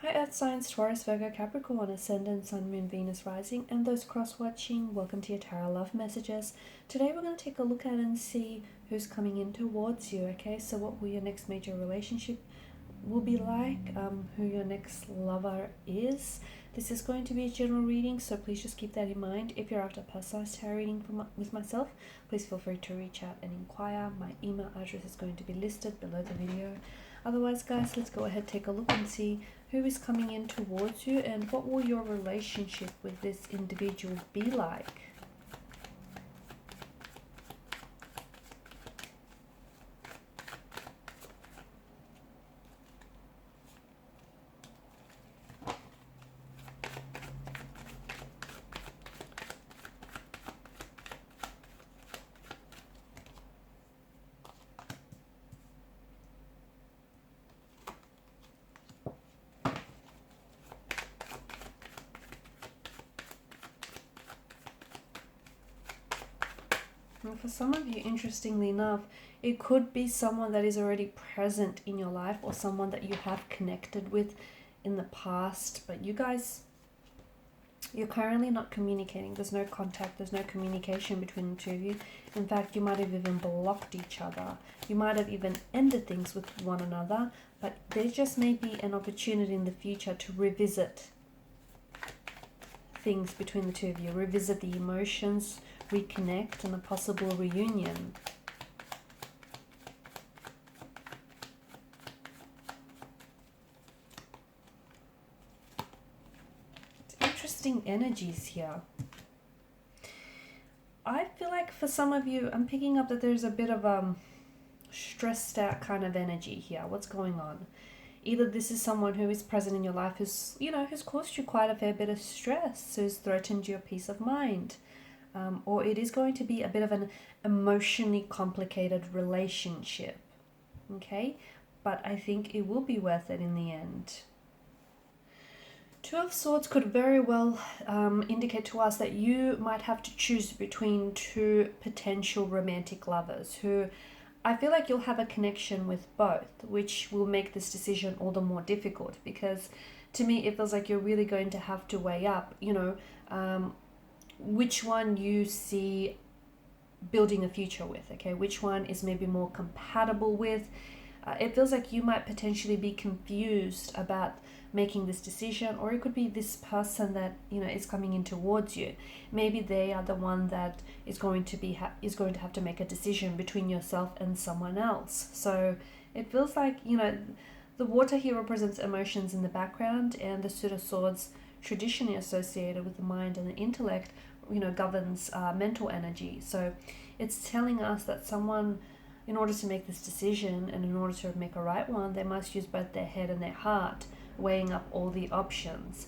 Hi Earth signs, Taurus, Virgo, Capricorn, Ascendant, Sun, Moon, Venus, Rising, and those cross-watching, welcome to your Tarot Love Messages. Today we're going to take a look at and see who's coming in towards you, okay? So what will your next major relationship will be like, who your next lover is. This is going to be a general reading, so please just keep that in mind. If you're after a personalized tarot reading with myself, please feel free to reach out and inquire. My email address is going to be listed below the video. Otherwise, guys, let's go ahead, take a look and see who is coming in towards you and what will your relationship with this individual be like. And for some of you, interestingly enough, it could be someone that is already present in your life or someone that you have connected with in the past, but you're currently not communicating. There's no contact, there's no communication between the two of you. In fact, you might have even blocked each other. You might have even ended things with one another, but there just may be an opportunity in the future to revisit things between the two of you, revisit the emotions, reconnect, and a possible reunion. It's interesting energies here. I feel like for some of you, I'm picking up that there's a bit of stressed out kind of energy here. What's going on? Either this is someone who is present in your life who's caused you quite a fair bit of stress, who's threatened your peace of mind. Or it is going to be a bit of an emotionally complicated relationship, okay? But I think it will be worth it in the end. Two of Swords could very well indicate to us that you might have to choose between two potential romantic lovers who I feel like you'll have a connection with both, which will make this decision all the more difficult, because to me it feels like you're really going to have to weigh up, which one you see building a future with, okay? Which one is maybe more compatible with. It feels like you might potentially be confused about making this decision, or it could be this person that is coming in towards you. Maybe they are the one that is going to have to make a decision between yourself and someone else. So it feels like the water here represents emotions in the background, and the Suit of Swords, traditionally associated with the mind and the intellect, governs mental energy. So it's telling us that someone, in order to make this decision and in order to make a right one, they must use both their head and their heart, weighing up all the options.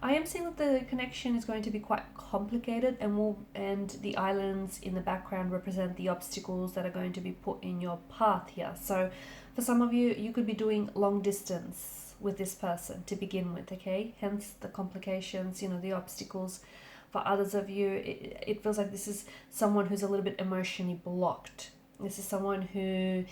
I am seeing that the connection is going to be quite complicated, and the islands in the background represent the obstacles that are going to be put in your path here. So for some of you, you could be doing long distance with this person to begin with, okay? Hence the complications, the obstacles. For others of you, it feels like this is someone who's a little bit emotionally blocked. This is someone who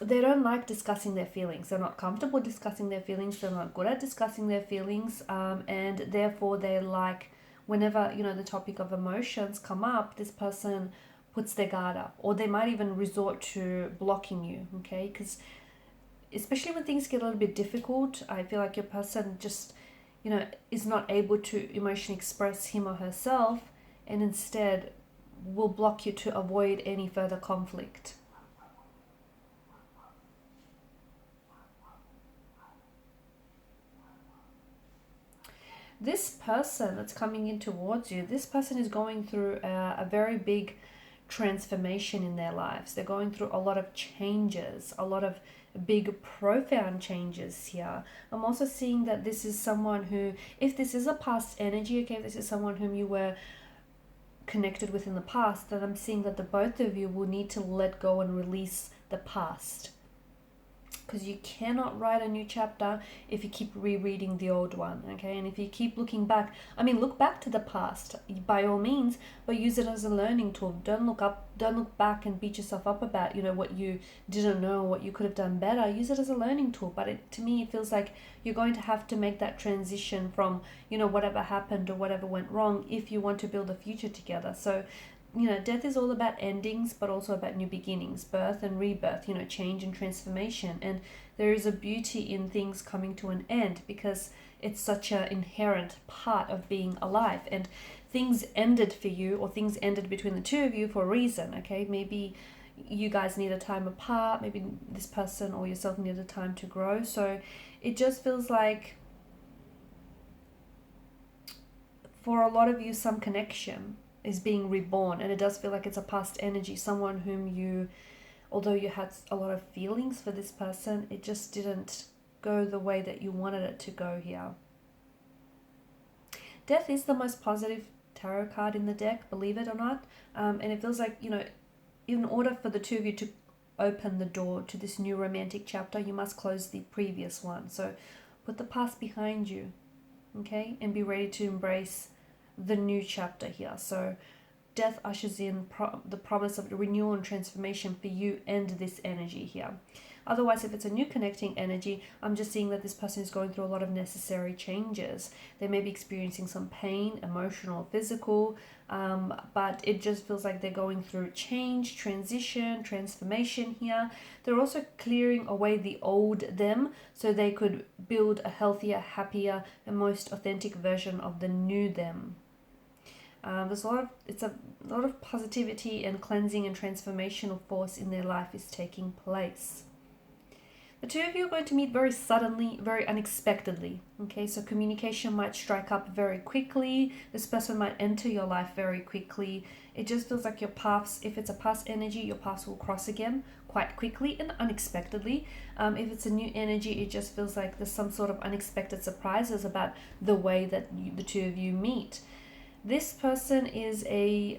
they don't like discussing their feelings. They're not comfortable discussing their feelings. They're not good at discussing their feelings. And therefore they like, whenever, the topic of emotions come up, this person puts their guard up, or they might even resort to blocking you, okay? Because especially when things get a little bit difficult, I feel like your person just, is not able to emotionally express him or herself, and instead will block you to avoid any further conflict. This person that's coming in towards you, this person is going through a very big transformation in their lives. They're going through a lot of changes, a lot of big profound changes here. I'm also seeing that this is someone who, if this is a past energy, okay, if this is someone whom you were connected with in the past, then I'm seeing that the both of you will need to let go and release the past. because you cannot write a new chapter if you keep rereading the old one, okay? And if you keep looking back, I mean, look back to the past by all means, but use it as a learning tool. Don't look back and beat yourself up about, you know, what you didn't know, what you could have done better. Use it as a learning tool. But to me, it feels like you're going to have to make that transition from, you know, whatever happened or whatever went wrong if you want to build a future together. So, you know, death is all about endings, but also about new beginnings, birth and rebirth, you know, change and transformation. And there is a beauty in things coming to an end, because it's such an inherent part of being alive. And things ended for you, or things ended between the two of you for a reason, okay? Maybe you guys need a time apart, maybe this person or yourself needed time to grow. So it just feels like, for a lot of you, some connection is being reborn, and it does feel like it's a past energy, someone whom you, although you had a lot of feelings for this person, it just didn't go the way that you wanted it to go here. Death is the most positive tarot card in the deck, believe it or not, and it feels like, you know, in order for the two of you to open the door to this new romantic chapter, you must close the previous one. So put the past behind you, okay, and be ready to embrace the new chapter here. So death ushers in the promise of renewal and transformation for you and this energy here. Otherwise, if it's a new connecting energy, I'm just seeing that this person is going through a lot of necessary changes. They may be experiencing some pain, emotional, physical, but it just feels like they're going through change, transition, transformation here. They're also clearing away the old them so they could build a healthier, happier, and most authentic version of the new them. There's a lot of positivity and cleansing and transformational force in their life is taking place. The two of you are going to meet very suddenly, very unexpectedly. Okay, so communication might strike up very quickly. This person might enter your life very quickly. It just feels like your paths, if it's a past energy, your paths will cross again quite quickly and unexpectedly. If it's a new energy, it just feels like there's some sort of unexpected surprises about the way that the two of you meet. This person is a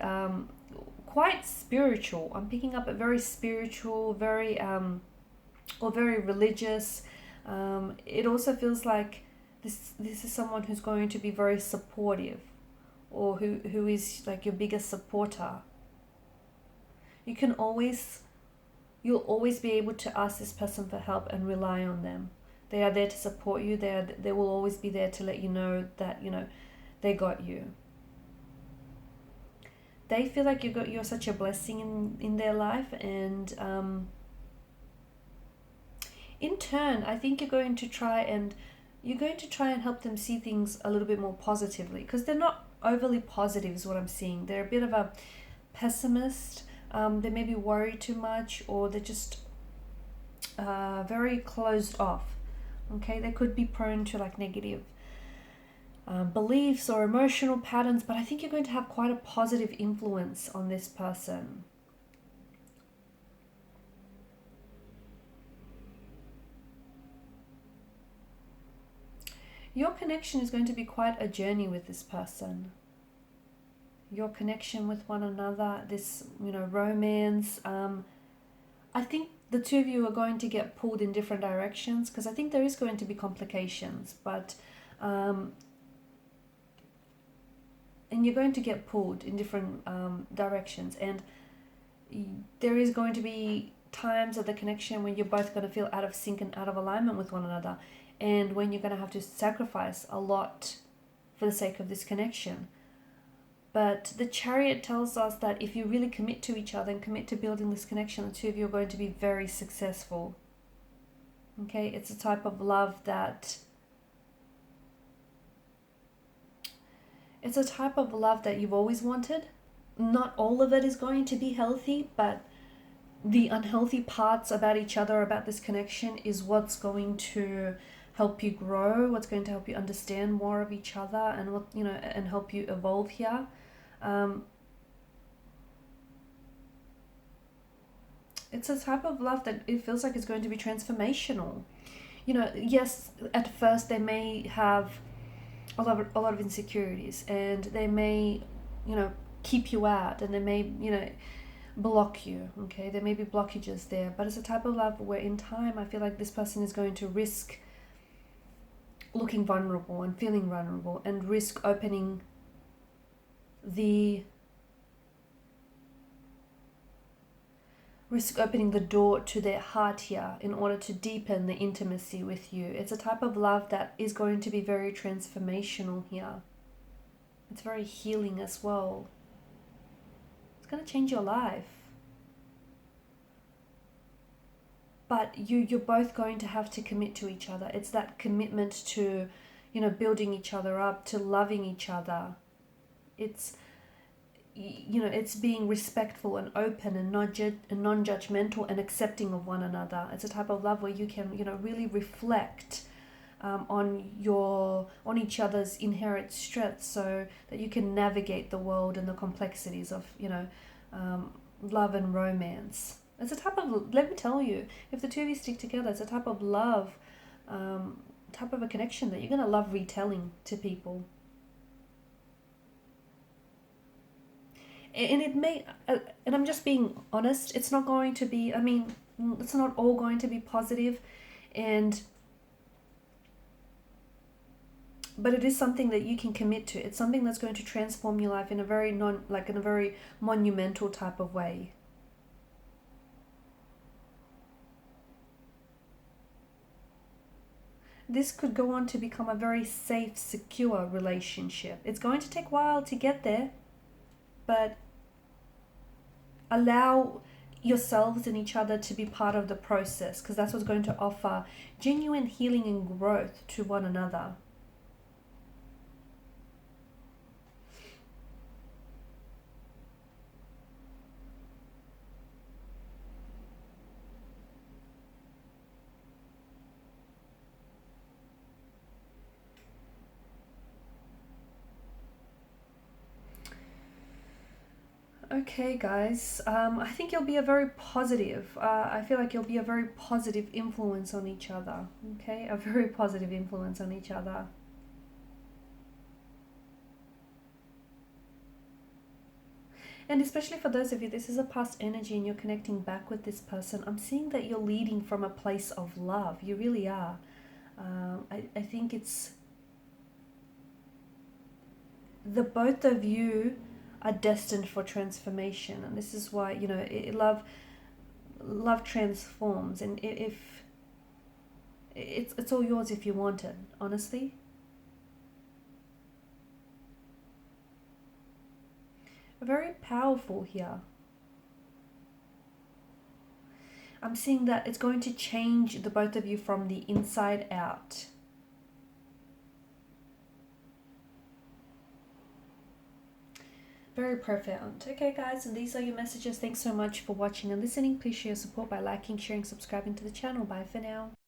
quite spiritual. I'm picking up a very spiritual, very very religious. It also feels like this is someone who's going to be very supportive, or who is like your biggest supporter. You'll always be able to ask this person for help and rely on them. They are there to support you. They will always be there to let you know that, you know, they got you. They feel like you're such a blessing in their life, and in turn, I think you're going to try and help them see things a little bit more positively, because they're not overly positive is what I'm seeing. They're a bit of a pessimist. They may be worried too much, or they're just very closed off. Okay, they could be prone to like negative beliefs or emotional patterns, but I think you're going to have quite a positive influence on this person. Your connection is going to be quite a journey with this person. Your connection with one another, this, you know, romance. I think the two of you are going to get pulled in different directions, because I think there is going to be complications, but and you're going to get pulled in different directions, and there is going to be times of the connection when you're both going to feel out of sync and out of alignment with one another, and when you're going to have to sacrifice a lot for the sake of this connection. But the Chariot tells us that if you really commit to each other and commit to building this connection, the two of you are going to be very successful. Okay, it's a type of love that you've always wanted. Not all of it is going to be healthy, but the unhealthy parts about each other, about this connection, is what's going to help you grow, what's going to help you understand more of each other, and what, you know, and help you evolve here. It's a type of love that it feels like it's going to be transformational. You know, yes, at first they may have a lot of insecurities, and they may, you know, keep you out, and they may, you know, block you, okay? There may be blockages there, but it's a type of love where in time I feel like this person is going to risk looking vulnerable and feeling vulnerable, and risk opening the door to their heart here in order to deepen the intimacy with you. It's a type of love that is going to be very transformational here. It's very healing as well. It's going to change your life. But you're both going to have to commit to each other. It's that commitment to, building each other up, to loving each other. It's, it's being respectful and open and non-judgmental and accepting of one another. It's a type of love where you can, really reflect on each other's inherent strengths, so that you can navigate the world and the complexities of, love and romance. It's a type of, let me tell you, if the two of you stick together, it's a type of love, type of a connection that you're going to love retelling to people. And it may, and I'm just being honest, it's not going to be, it's not all going to be positive, but it is something that you can commit to. It's something that's going to transform your life in a very in a very monumental type of way. This could go on to become a very safe, secure relationship. It's going to take a while to get there, but allow yourselves and each other to be part of the process, because that's what's going to offer genuine healing and growth to one another. Okay, guys, I think you'll be a very positive, I feel like you'll be a very positive influence on each other, okay? A very positive influence on each other. And especially for those of you, this is a past energy and you're connecting back with this person. I'm seeing that you're leading from a place of love. You really are. I think it's the both of you are destined for transformation, and this is why love transforms, and if it's all yours if you want it, honestly. Very powerful here. I'm seeing that it's going to change the both of you from the inside out. Very profound. Okay, guys, and these are your messages. Thanks so much for watching and listening. Please share your support by liking, sharing, subscribing to the channel. Bye for now.